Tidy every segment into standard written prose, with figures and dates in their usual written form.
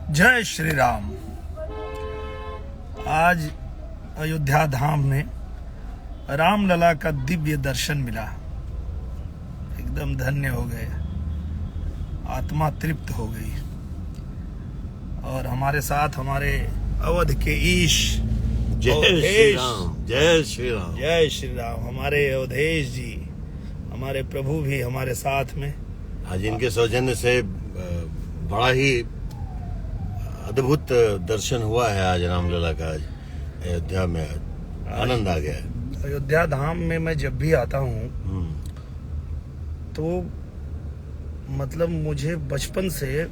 जय श्री राम। आज अयोध्या धाम में रामलला का दिव्य दर्शन मिला। एकदम धन्य हो गए, आत्मा तृप्त हो गई। और हमारे साथ हमारे अवध के ईश जय श्री राम, जय श्री राम, जय श्री राम। हमारे अवधेश जी, हमारे प्रभु भी हमारे साथ में। आज इनके सौजन्य से बड़ा ही अद्भुत दर्शन हुआ है। आज रामलला का आज अयोध्या में आनंद आ गया है। अयोध्या धाम में मैं जब भी आता हूँ तो मतलब मुझे बचपन से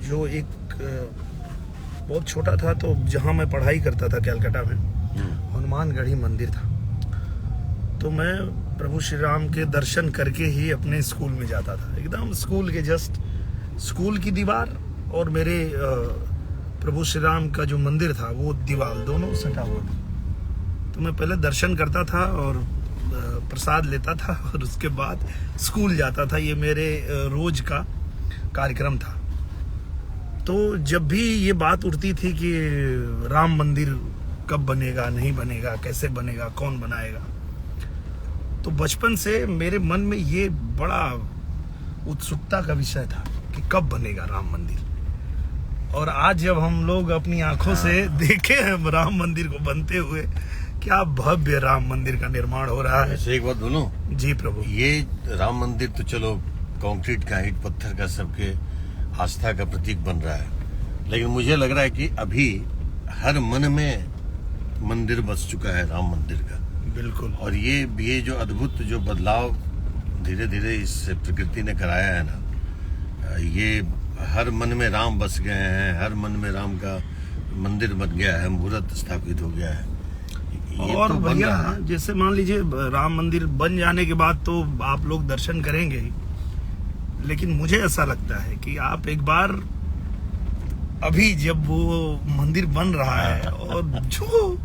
जो एक बहुत छोटा था तो जहाँ मैं पढ़ाई करता था कलकत्ता में, हनुमानगढ़ी मंदिर था, तो मैं प्रभु श्री राम के दर्शन करके ही अपने स्कूल में जाता था। एकदम स्कूल के जस्ट स्कूल की दीवार और मेरे प्रभु श्री राम का जो मंदिर था वो दीवार दोनों सटा हुआ था। तो मैं पहले दर्शन करता था और प्रसाद लेता था और उसके बाद स्कूल जाता था। ये मेरे रोज का कार्यक्रम था। तो जब भी ये बात उठती थी कि राम मंदिर कब बनेगा, नहीं बनेगा, कैसे बनेगा, कौन बनाएगा, तो बचपन से मेरे मन में ये बड़ा उत्सुकता का विषय था कि कब बनेगा राम मंदिर। और आज जब हम लोग अपनी आंखों से देखे हैं राम मंदिर को बनते हुए, क्या भव्य राम मंदिर का निर्माण हो रहा है। ऐसे एक बात बोलूं जी प्रभु, ये राम मंदिर तो चलो कंक्रीट का, ईंट पत्थर का, सबके आस्था का प्रतीक बन रहा है, लेकिन मुझे लग रहा है कि अभी हर मन में मंदिर बस चुका है राम मंदिर का। बिल्कुल। और ये जो अद्भुत जो बदलाव धीरे धीरे इस प्रकृति ने कराया है ना, ये हर मन में राम बस गए हैं, हर मन में राम का मंदिर बन गया है, मुहूर्त स्थापित हो गया है। और तो भैया जैसे मान लीजिए राम मंदिर बन जाने के बाद तो आप लोग दर्शन करेंगे ही, लेकिन मुझे ऐसा लगता है कि आप एक बार अभी जब वो मंदिर बन रहा है और जो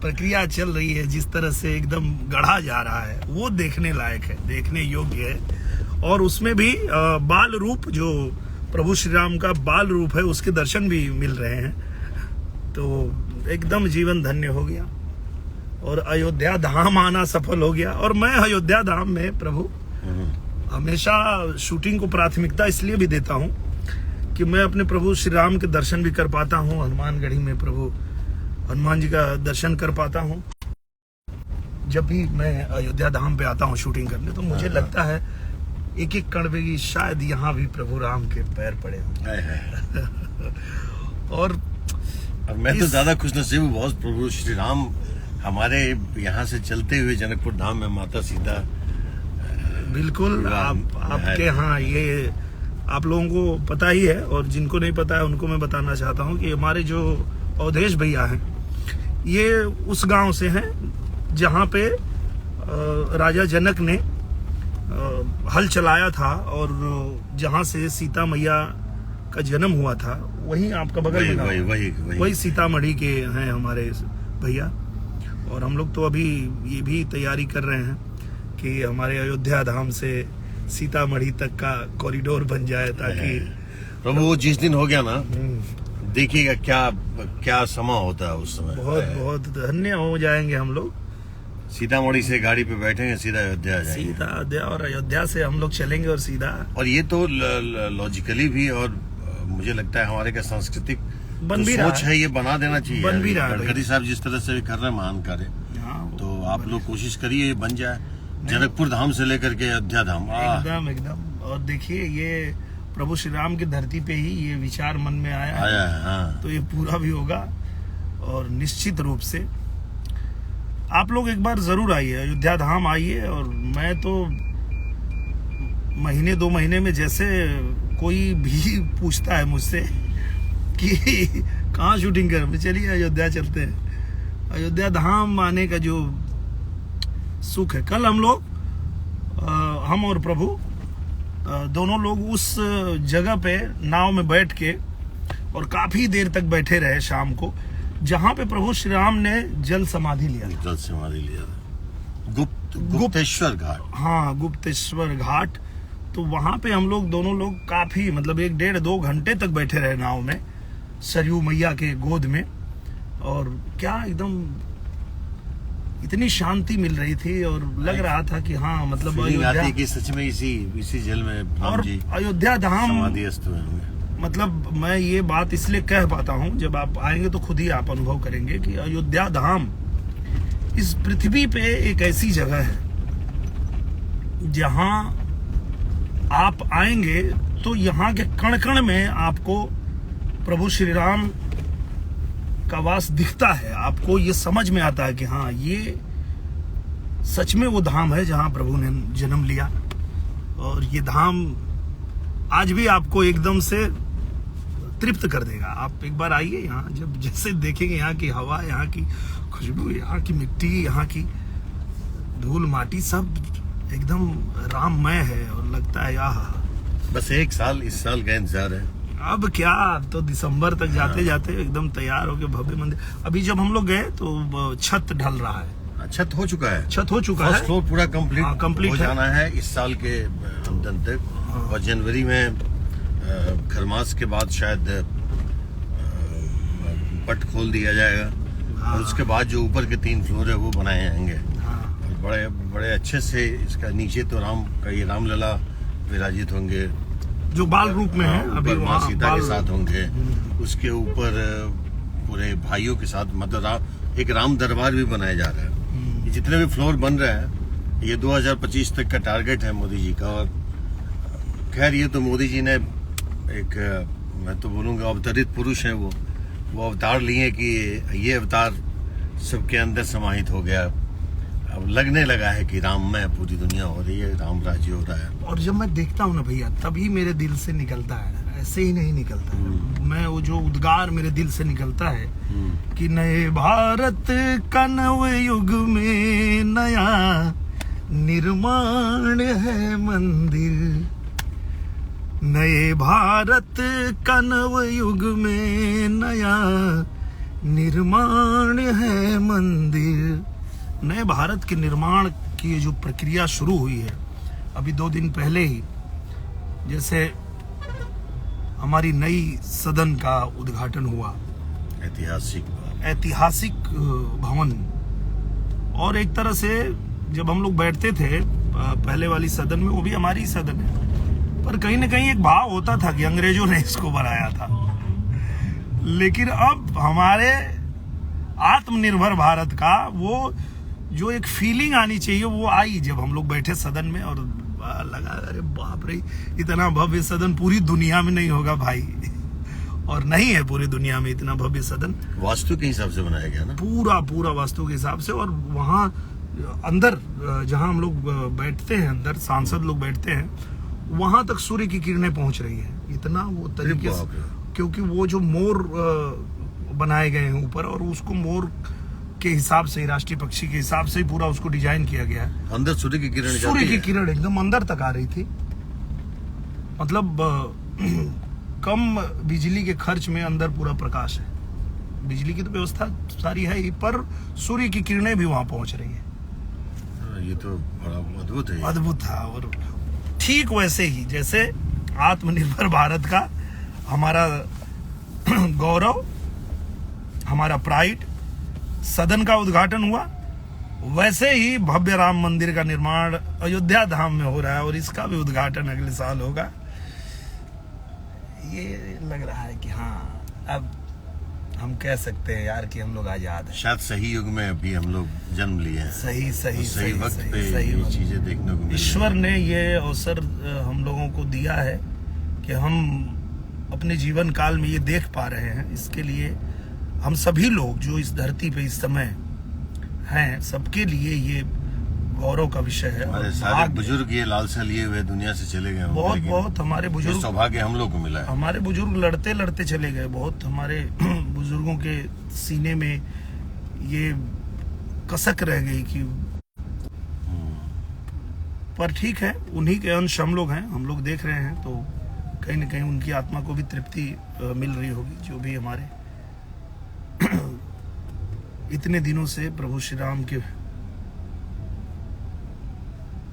प्रक्रिया चल रही है, जिस तरह से एकदम गढ़ा जा रहा है, वो देखने लायक है, देखने योग्य है। और उसमें भी बाल रूप, जो प्रभु श्री राम का बाल रूप है, उसके दर्शन भी मिल रहे हैं। तो एकदम जीवन धन्य हो गया और अयोध्या धाम आना सफल हो गया। और मैं अयोध्या धाम में प्रभु हमेशा शूटिंग को प्राथमिकता इसलिए भी देता हूँ कि मैं अपने प्रभु श्री राम के दर्शन भी कर पाता हूँ। हनुमानगढ़ी में प्रभु हनुमान जी का दर्शन कर पाता हूँ। जब भी मैं अयोध्या धाम पे आता हूँ शूटिंग करने, तो मुझे लगता है एक एक कण में शायद यहाँ भी प्रभु राम के पैर पड़े हों। और मैं तो ज्यादा खुशनसीब हूँ बहुत। प्रभु श्री राम हमारे यहाँ से चलते हुए जनकपुर धाम में माता सीता, बिल्कुल आपके यहाँ ये आप लोगों को पता ही है, और जिनको नहीं पता है उनको मैं बताना चाहता हूँ कि हमारे जो अवधेश भैया हैं, ये उस गांव से हैं जहाँ पे राजा जनक ने हल चलाया था और जहाँ से सीता मैया का जन्म हुआ था, वही आपका बगल में वही सीतामढ़ी के हैं हमारे भैया। और हम लोग तो अभी ये भी तैयारी कर रहे हैं कि हमारे अयोध्या धाम से सीतामढ़ी तक का कॉरिडोर बन जाए, ताकि प्रभु वो जिस दिन हो गया ना, देखिएगा क्या क्या समा होता है उस समय। बहुत बहुत धन्य हो जाएंगे हम लोग। सीतामढ़ी से गाड़ी पे बैठेंगे, सीधा अयोध्या जाएंगे। सीधा अयोध्या, और अयोध्या से हम लोग चलेंगे और सीधा। और ये तो लॉजिकली भी, और मुझे लगता है हमारे का सांस्कृतिक बन भी रहा सोच है, ये बना देना चाहिए। बन भी रहा है। गडकरी साहब जिस तरह से भी कर रहे हैं महान कार्य, तो आप लोग कोशिश करिए ये बन जाए, जनकपुर धाम से लेकर के अयोध्या धाम। एकदम एकदम। और देखिए, ये प्रभु श्री राम की धरती पे ही ये विचार मन में आया है। हाँ। तो ये पूरा भी होगा। और निश्चित रूप से आप लोग एक बार जरूर आइए, अयोध्या धाम आइए। और मैं तो महीने 2 महीने में, जैसे कोई भी पूछता है मुझसे कि कहाँ शूटिंग कर, चलिए अयोध्या चलते हैं। अयोध्या धाम आने का जो सुख है, कल हम लोग हम और प्रभु दोनों लोग उस जगह पे नाव में बैठ के और काफी देर तक बैठे रहे शाम को, जहाँ पे प्रभु श्री राम ने जल समाधि लिया। जल समाधि लिया गुप्तेश्वर घाट। हाँ, गुप्तेश्वर घाट। तो वहां पे हम लोग दोनों लोग काफी मतलब 1-1.5-2 घंटे तक बैठे रहे नाव में। सरयू मैया के गोद में, और क्या एकदम इतनी शांति मिल रही थी और लग रहा था कि हाँ मतलब फीलिंग आती अयोध्या है कि सच में इसी जल में राम और जी अयोध्या धाम, समाधिस्थ हुए होंगे। मतलब मैं ये बात इसलिए कह पाता हूँ, जब आप आएंगे तो खुद ही आप अनुभव करेंगे कि अयोध्या धाम इस पृथ्वी पे एक ऐसी जगह है जहां आप आएंगे तो यहाँ के कण कण में आपको प्रभु श्री राम का वास दिखता है। आपको ये समझ में आता है कि हाँ ये सच में वो धाम है जहां प्रभु ने जन्म लिया। और ये धाम आज भी आपको एकदम से तृप्त कर देगा। आप एक बार आइए यहाँ, जब जैसे देखेंगे यहाँ की हवा, यहाँ की खुशबू, यहाँ की मिट्टी, यहाँ की धूल माटी सब एकदम राममय है और लगता है यार बस एक साल, इस साल का इंतजार है। अब क्या, तो दिसंबर तक जाते जाते एकदम तैयार होके भव्य मंदिर। अभी जब हम लोग गए तो छत ढल रहा है। छत हो चुका है, छत हो चुका फर्स्ट है, फ्लोर पूरा हाँ, कंप्लीट हो है। जाना है इस साल के अंत तक। और जनवरी में खरमास के बाद शायद पट खोल दिया जाएगा। और उसके बाद जो ऊपर के 3 फ्लोर है वो बनाए जाएंगे। और बड़े बड़े अच्छे से इसका नीचे तो राम का ये रामलला विराजित होंगे जो बाल रूप में है। अभी माँ वहाँ सीता के साथ होंगे। उसके ऊपर पूरे भाइयों के साथ मतलब एक राम दरबार भी बनाया जा रहा है। ये जितने भी फ्लोर बन रहे हैं ये 2025 तक का टारगेट है मोदी जी का। और खैर ये तो मोदी जी ने एक, मैं तो बोलूँगा अवतरित पुरुष हैं वो अवतार लिए कि ये अवतार सबके अंदर समाहित हो गया। अब लगने लगा है कि राम में पूरी दुनिया हो रही है, राम राज्य हो रहा है। और जब मैं देखता हूँ ना भैया, तभी मेरे दिल से निकलता है, ऐसे ही नहीं निकलता है। मैं वो जो उद्गार मेरे दिल से निकलता है कि नए भारत का नव युग में नया निर्माण है मंदिर। नए भारत का नव युग में नया निर्माण है मंदिर। नए भारत के निर्माण की जो प्रक्रिया शुरू हुई है, अभी 2 दिन पहले ही जैसे हमारी नई सदन का उद्घाटन हुआ, ऐतिहासिक भवन। और एक तरह से जब हम लोग बैठते थे पहले वाली सदन में, वो भी हमारी सदन है, पर कहीं ना कहीं एक भाव होता था कि अंग्रेजों ने इसको बनाया था। लेकिन अब हमारे आत्मनिर्भर भारत का वो जो एक फीलिंग आनी चाहिए वो आई जब हम लोग बैठे सदन में। और लगा अरे बाप रे, इतना भव्य सदन पूरी दुनिया में नहीं होगा भाई, और नहीं है पूरी दुनिया में इतना भव्य सदन। वास्तु के हिसाब से बनाया गया ना, पूरा वास्तु के हिसाब से। और वहाँ अंदर जहाँ हम लोग बैठते हैं, अंदर सांसद लोग बैठते हैं, वहां तक सूर्य की किरणें पहुंच रही है। इतना वो तरीके से, क्योंकि वो जो मोर बनाए गए हैं ऊपर, और उसको मोर के हिसाब से, राष्ट्रीय पक्षी के हिसाब से ही पूरा उसको डिजाइन किया गया है। अंदर सूर्य की किरण, सूर्य की किरण एकदम अंदर तक आ रही थी। मतलब कम बिजली के खर्च में अंदर पूरा प्रकाश है। बिजली की तो व्यवस्था सारी है ही, पर सूर्य की किरणें भी वहां पहुंच रही है। ये तो बड़ा अद्भुत है। अद्भुत था। और ठीक वैसे ही जैसे आत्मनिर्भर भारत का हमारा गौरव, हमारा प्राइड, सदन का उद्घाटन हुआ, वैसे ही भव्य राम मंदिर का निर्माण अयोध्या धाम में हो रहा है। और इसका भी उद्घाटन अगले साल होगा। ये लग रहा है कि हाँ, अब हम कह सकते हैं यार कि हम लोग आजाद हैं। शायद सही युग में अभी हम लोग जन्म लिए हैं। सही वक्त पे ये चीजें देखने को मिली। ईश्वर ने ये अवसर हम लोगों को दिया है कि हम अपने जीवन काल में ये देख पा रहे हैं। इसके लिए हम सभी लोग जो इस धरती पे इस समय हैं, सबके लिए ये गौरव का विषय है। हमारे सारे बुजुर्ग ये लालसा लिए हुए दुनिया से चले गए। बहुत हमारे बुजुर्ग, सौभाग्य हम लोग को मिला है। हमारे बुजुर्ग लड़ते चले गए। बहुत हमारे बुजुर्गों के सीने में ये कसक रह गई कि, पर ठीक है, उन्हीं के अंश हम लोग हैं, हम लोग देख रहे हैं, तो कहीं न कहीं उनकी आत्मा को भी तृप्ति मिल रही होगी। जो भी हमारे इतने दिनों से प्रभु श्री राम के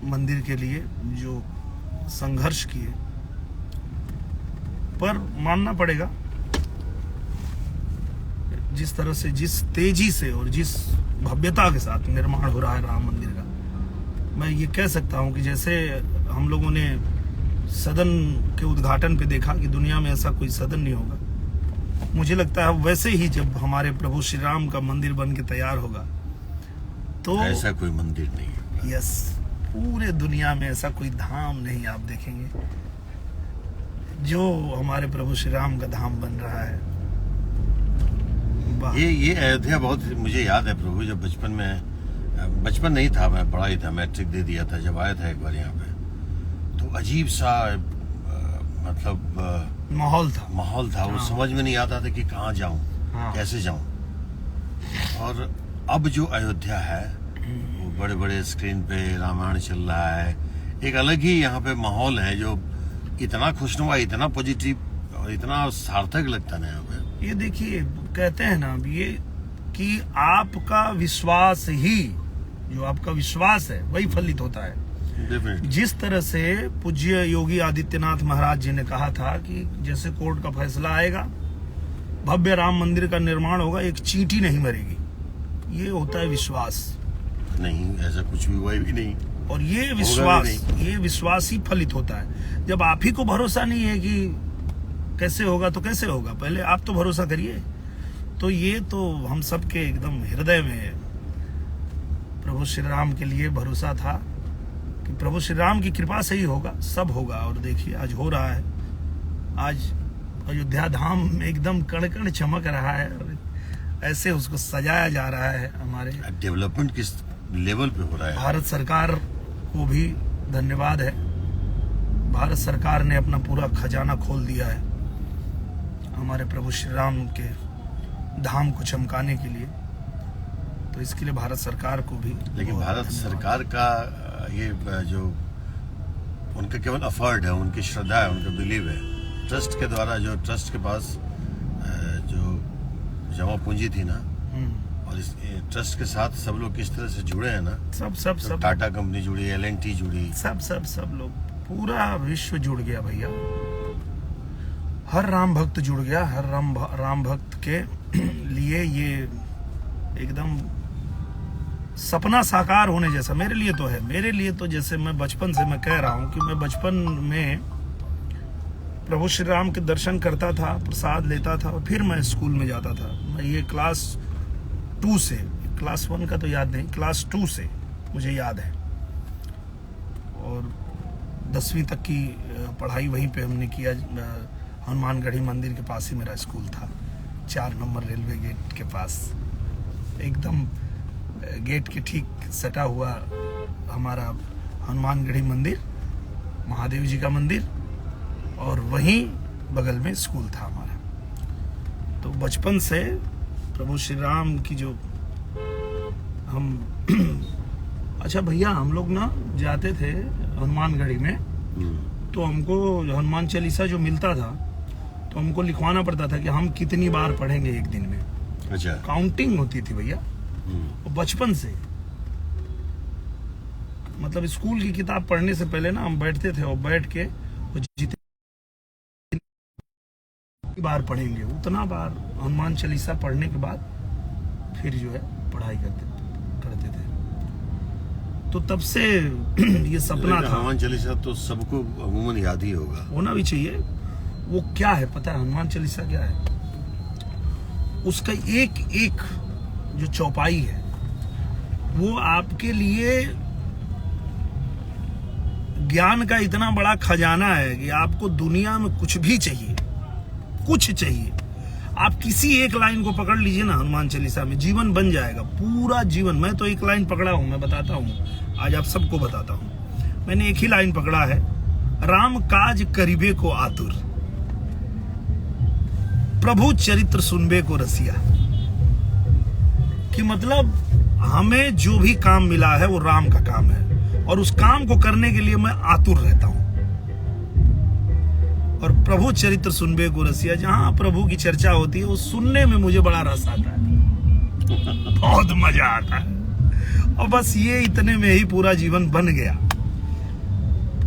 मंदिर के लिए जो संघर्ष किए, पर मानना पड़ेगा जिस तरह से, जिस तेजी से और जिस भव्यता के साथ निर्माण हो रहा है राम मंदिर का, मैं ये कह सकता हूँ कि जैसे हम लोगों ने सदन के उद्घाटन पे देखा कि दुनिया में ऐसा कोई सदन नहीं होगा, मुझे लगता है वैसे ही जब हमारे प्रभु श्री राम का मंदिर बन के तैयार होगा तो ऐसा कोई मंदिर नहीं है। यस, पूरे दुनिया में ऐसा कोई धाम नहीं आप देखेंगे जो हमारे प्रभु श्री राम का धाम बन रहा है। ये अयोध्या बहुत मुझे याद है प्रभु, जब बचपन नहीं था, मैं बड़ा ही था, मैट्रिक दे दिया था, जब आया था एक बार यहाँ पे तो अजीब सा मतलब माहौल था। वो समझ में नहीं आता था कि कहाँ जाऊं, कैसे जाऊं। और अब जो अयोध्या है वो बड़े बड़े स्क्रीन पे रामायण चल रहा है, एक अलग ही यहाँ पे माहौल है जो इतना खुशनुमा, इतना पॉजिटिव और इतना सार्थक लगता है यहाँ पे। ये देखिए, कहते हैं ना ये कि आपका विश्वास ही, जो आपका विश्वास है वही फलित होता है। जिस तरह से पूज्य योगी आदित्यनाथ महाराज जी ने कहा था कि जैसे कोर्ट का फैसला आएगा, भव्य राम मंदिर का निर्माण होगा, एक चींटी नहीं मरेगी, ये होता है विश्वास। नहीं, ऐसा कुछ भी हुआ भी नहीं। और ये विश्वास ही फलित होता है। जब आप ही को भरोसा नहीं है कि कैसे होगा तो कैसे होगा, पहले आप तो भरोसा करिए। तो ये तो हम सबके एकदम हृदय में प्रभु श्री राम के लिए भरोसा था कि प्रभु श्री राम की कृपा से ही होगा, सब होगा। और देखिए आज हो रहा है, आज अयोध्या धाम में एकदम कण-कण चमक रहा है, ऐसे उसको सजाया जा रहा है। हमारे डेवलपमेंट किस लेवल पे हो रहा है। भारत सरकार को भी धन्यवाद है, भारत सरकार ने अपना पूरा खजाना खोल दिया है हमारे प्रभु श्री राम के धाम को चमकाने के लिए, तो इसके लिए भारत सरकार को भी। लेकिन भारत सरकार का ये जो उनका केवल अफर्ट है, उनकी श्रद्धा है, उनका बिलीव है, ट्रस्ट के द्वारा, जो ट्रस्ट के पास जो जमा पूंजी थी ना, और इस ट्रस्ट के साथ सब लोग किस तरह से जुड़े हैं ना, सब टाटा कंपनी जुड़ी, L&T जुड़ी, सब लोग, पूरा विश्व जुड़ गया भैया। हर राम भक्त जुड़ गया, हर राम भक्त के लिए ये एकदम सपना साकार होने जैसा मेरे लिए तो है। मेरे लिए तो जैसे मैं बचपन से मैं कह रहा हूँ कि मैं बचपन में प्रभु श्री राम के दर्शन करता था, प्रसाद लेता था और फिर मैं स्कूल में जाता था। मैं ये क्लास 2 से, क्लास 1 का तो याद नहीं, क्लास 2 से मुझे याद है। और 10वीं तक की पढ़ाई वहीं पे हमने किया। हनुमानगढ़ी मंदिर के पास ही मेरा स्कूल था, 4 नंबर रेलवे गेट के पास, एकदम गेट के ठीक सटा हुआ हमारा हनुमानगढ़ी मंदिर, महादेव जी का मंदिर, और वहीं बगल में स्कूल था हमारा। तो बचपन से प्रभु श्री राम की जो हम अच्छा भैया, हम लोग ना जाते थे हनुमानगढ़ी में, तो हमको हनुमान चालीसा जो मिलता था तो हमको लिखवाना पड़ता था कि हम कितनी बार पढ़ेंगे एक दिन में। अच्छा, काउंटिंग होती थी भैया। और बचपन से, मतलब स्कूल की किताब पढ़ने से पहले ना हम बैठते थे और बैठ के जितनी बार पढ़ेंगे उतना बार हनुमान चालीसा पढ़ने के बाद फिर जो है पढ़ाई करते थे। तो तब से ये सपना था। हनुमान चालीसा तो सबको अमूमन याद ही होगा, होना भी चाहिए। वो क्या है पता है हनुमान चालीसा क्या है? उसका एक एक जो चौपाई है वो आपके लिए ज्ञान का इतना बड़ा खजाना है कि आपको दुनिया में कुछ भी चाहिए, कुछ चाहिए, आप किसी एक लाइन को पकड़ लीजिए ना हनुमान चालीसा में, जीवन बन जाएगा, पूरा जीवन। मैं तो एक लाइन पकड़ा हूं, मैं बताता हूं, आज आप सबको बताता हूं। मैंने एक ही लाइन पकड़ा है, राम काज करीबे को आतुर, प्रभु चरित्र सुनबे को रसिया। कि मतलब हमें जो भी काम मिला है वो राम का काम है और उस काम को करने के लिए मैं आतुर रहता हूं। और प्रभु चरित्र सुनबे को रसिया, जहां प्रभु की चर्चा होती है वो सुनने में मुझे बड़ा रस आता है, बहुत मजा आता है। और बस ये इतने में ही पूरा जीवन बन गया,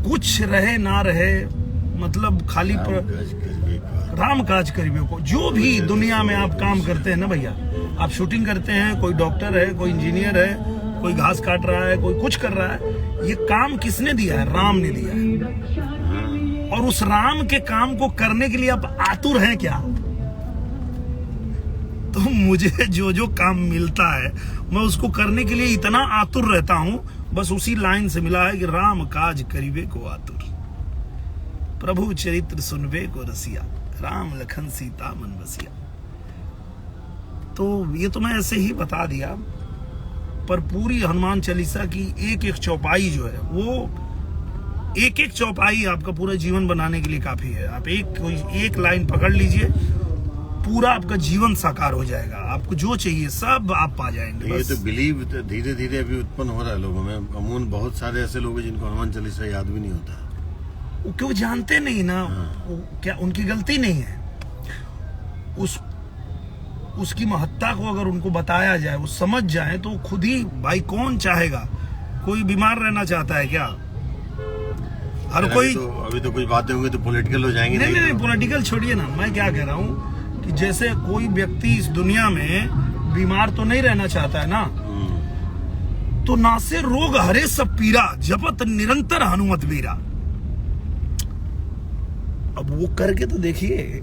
कुछ रहे ना रहे, मतलब खाली राम काज करिबे को। जो भी दुनिया में आप काम करते हैं ना भैया, आप शूटिंग करते हैं, कोई डॉक्टर है, कोई इंजीनियर है, कोई घास काट रहा है, कोई कुछ कर रहा है, ये काम किसने दिया है? राम ने दिया है। और उस राम के काम को करने के लिए आप आतुर हैं क्या? तो मुझे जो जो काम मिलता है मैं उसको करने के लिए इतना आतुर रहता हूं, बस उसी लाइन से मिला है कि राम काज करिबे को आतुर, प्रभु चरित्र सुनबे को रसिया, राम लखन सीता मन बसिया। तो ये तो मैं ऐसे ही बता दिया, पर पूरी हनुमान चालीसा की एक एक चौपाई जो है, वो एक एक चौपाई आपका पूरा जीवन बनाने के लिए काफी है। आप एक लाइन पकड़ लीजिए, पूरा आपका जीवन साकार हो जाएगा। आपको जो चाहिए सब आप पा जाएंगे। ये तो बिलीव धीरे धीरे अभी उत्पन्न हो रहा है लोगों में। अमून बहुत सारे ऐसे लोग हैं जिनको हनुमान चालीसा याद भी नहीं होता। वो क्यों जानते नहीं ना, वो क्या उनकी गलती नहीं है। उसकी महत्ता को अगर उनको बताया जाए, वो समझ जाए, तो खुद ही भाई कौन चाहेगा? कोई बीमार रहना चाहता है क्या? हर कोई अभी तो कुछ बातें होंगी तो पॉलिटिकल हो जाएंगे। नहीं, पॉलिटिकल छोड़िए ना। मैं क्या कह रहा हूँ कि जैसे कोई व्यक्ति इस दुनिया में बीमार तो नहीं रहना चाहता है ना, तो नासे रोग हरे सब पीरा, जपत निरंतर हनुमत वीरा। अब वो करके तो देखिए,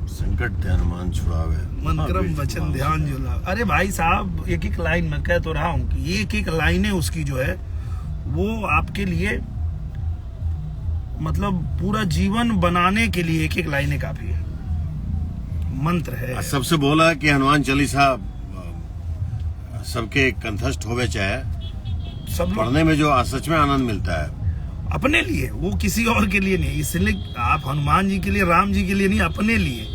संकट हनुमान छुड़ावे, मंत्रम वचन ध्यान जुला। अरे भाई साहब, एक एक लाइन मैं कह तो रहा हूँ कि एक एक लाइनें उसकी जो है वो आपके लिए मतलब पूरा जीवन बनाने के लिए एक एक लाइनें काफी है, मंत्र है। सबसे बोला कि हनुमान चालीसा सबके कंठस्थ होवे, चाहे सब पढ़ने में जो सच में आनंद मिलता है अपने लिए, वो किसी और के लिए नहीं। इसलिए आप हनुमान जी के लिए, राम जी के लिए नहीं, अपने लिए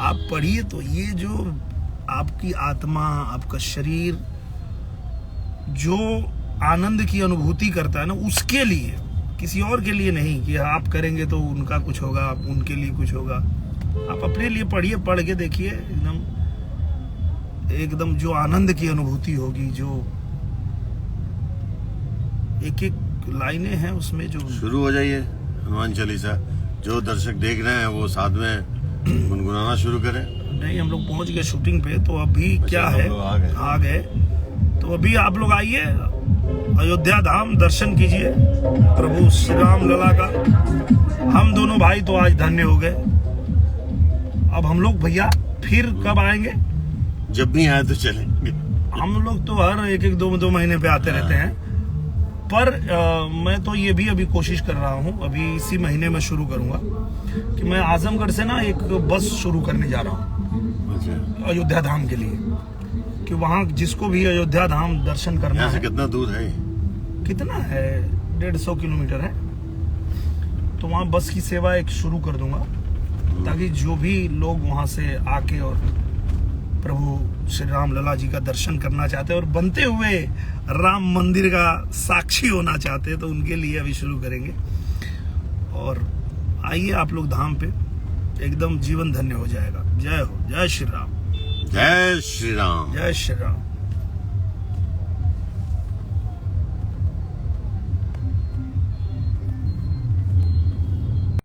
आप पढ़िए। तो ये जो आपकी आत्मा, आपका शरीर जो आनंद की अनुभूति करता है ना, उसके लिए, किसी और के लिए नहीं कि आप करेंगे तो उनका कुछ होगा, उनके लिए कुछ होगा। आप अपने लिए पढ़िए, पढ़ के देखिए, एकदम जो आनंद की अनुभूति होगी, जो एक एक लाइनें हैं उसमें जो। शुरू हो जाइए हनुमान चालीसा। जो दर्शक देख रहे हैं वो साथ में गुनगुनाना शुरू करें। नहीं, हम लोग पहुंच गए शूटिंग पे, तो अभी क्या है, आ गए। तो अभी आप लोग आइए, अयोध्या धाम दर्शन कीजिए प्रभु श्री राम लला का। हम दोनों भाई तो आज धन्य हो गए। अब हम लोग भैया फिर कब आएंगे? जब भी आए तो चलेंगे। हम लोग तो हर एक दो महीने पे आते रहते हैं, पर मैं तो ये भी अभी कोशिश कर रहा हूँ, अभी इसी महीने में शुरू करूंगा कि मैं आजमगढ़ से ना एक बस शुरू करने जा रहा हूँ। अच्छा। अयोध्या धाम के लिए, कि वहाँ जिसको भी अयोध्या धाम दर्शन करना है। कितना दूर है? कितना है? 150 किलोमीटर है। तो वहाँ बस की सेवा एक शुरू कर दूंगा, ताकि जो भी लोग वहाँ से आके और प्रभु श्री राम लला जी का दर्शन करना चाहते हैं और बनते हुए राम मंदिर का साक्षी होना चाहते हैं, तो उनके लिए अभी शुरू करेंगे। और आइए आप लोग धाम पे, एकदम जीवन धन्य हो जाएगा। जय हो, जय श्री राम, जय श्री राम, जय श्री राम।